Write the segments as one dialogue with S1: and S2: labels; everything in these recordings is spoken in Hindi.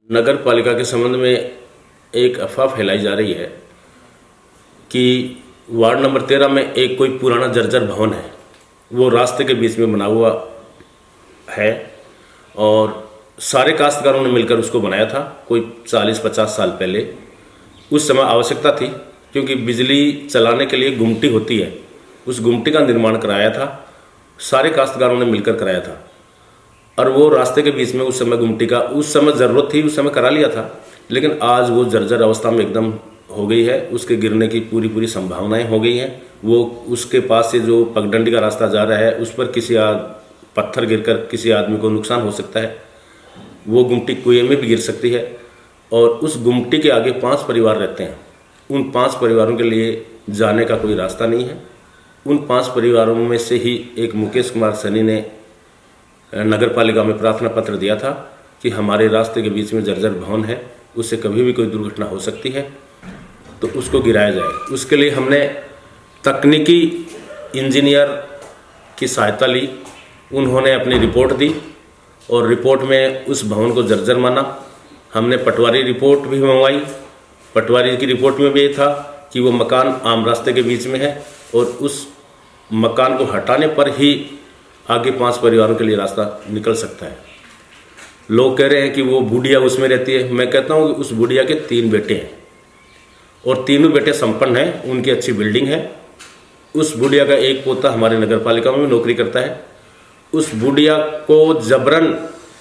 S1: नगर पालिका के संबंध में एक अफवाह फैलाई जा रही है कि वार्ड नंबर 13 में एक कोई पुराना जर्जर भवन है, वो रास्ते के बीच में बना हुआ है और सारे काश्तकारों ने मिलकर उसको बनाया था कोई 40-50 साल पहले। उस समय आवश्यकता थी क्योंकि बिजली चलाने के लिए गुमटी होती है, उस गुमटी का निर्माण कराया था, सारे काश्तकारों ने मिलकर कराया था और वो रास्ते के बीच में उस समय गुमटी का उस समय ज़रूरत थी, उस समय करा लिया था, लेकिन आज वो जर्जर अवस्था में एकदम हो गई है, उसके गिरने की पूरी संभावनाएं हो गई हैं। वो उसके पास से जो पगडंडी का रास्ता जा रहा है उस पर किसी पत्थर गिरकर किसी आदमी को नुकसान हो सकता है, वो गुमटी कुएं में भी गिर सकती है और उस गुमटी के आगे 5 परिवार रहते हैं। उन 5 परिवारों के लिए जाने का कोई रास्ता नहीं है। उन 5 परिवारों में से ही एक मुकेश कुमार सैनी ने नगर पालिका में प्रार्थना पत्र दिया था कि हमारे रास्ते के बीच में जर्जर भवन है, उससे कभी भी कोई दुर्घटना हो सकती है, तो उसको गिराया जाए। उसके लिए हमने तकनीकी इंजीनियर की सहायता ली, उन्होंने अपनी रिपोर्ट दी और रिपोर्ट में उस भवन को जर्जर माना। हमने पटवारी रिपोर्ट भी मंगवाई। पटवारी की रिपोर्ट में भी ये था कि वो मकान आम रास्ते के बीच में है और उस मकान को हटाने पर ही आगे 5 परिवारों के लिए रास्ता निकल सकता है। लोग कह रहे हैं कि वो बुढ़िया उसमें रहती है। मैं कहता हूँ कि उस बुढ़िया के 3 बेटे हैं और तीनों बेटे संपन्न हैं, उनकी अच्छी बिल्डिंग है। उस बुढ़िया का एक पोता हमारे नगर पालिका में भी नौकरी करता है। उस बुढ़िया को जबरन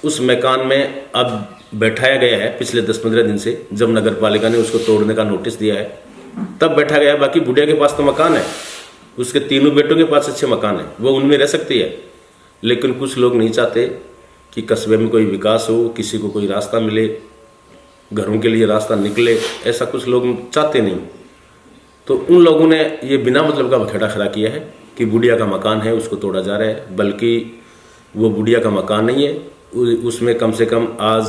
S1: उस मकान में अब बैठाया गया है पिछले 10-15 दिन से, जब नगर पालिका ने उसको तोड़ने का नोटिस दिया है तब बैठा गया है। बाकी बुढ़िया के पास तो मकान है, उसके तीनों बेटों के पास अच्छे मकान है, वो उनमें रह सकती है। लेकिन कुछ लोग नहीं चाहते कि कस्बे में कोई विकास हो, किसी को कोई रास्ता मिले, घरों के लिए रास्ता निकले, ऐसा कुछ लोग चाहते नहीं। तो उन लोगों ने ये बिना मतलब का बखेड़ा खड़ा किया है कि बुढ़िया का मकान है उसको तोड़ा जा रहा है, बल्कि वो बुढ़िया का मकान नहीं है। उसमें कम से कम आज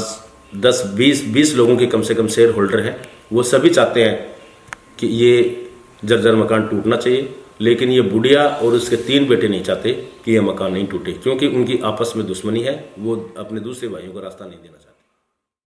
S1: 10-20 लोगों के कम से कम शेयर होल्डर हैं। वो सभी चाहते हैं कि ये जर्जर मकान टूटना चाहिए, लेकिन ये बुढ़िया और उसके 3 बेटे नहीं चाहते कि ये मकान नहीं टूटे, क्योंकि उनकी आपस में दुश्मनी है। वो अपने दूसरे भाइयों को रास्ता नहीं देना चाहते।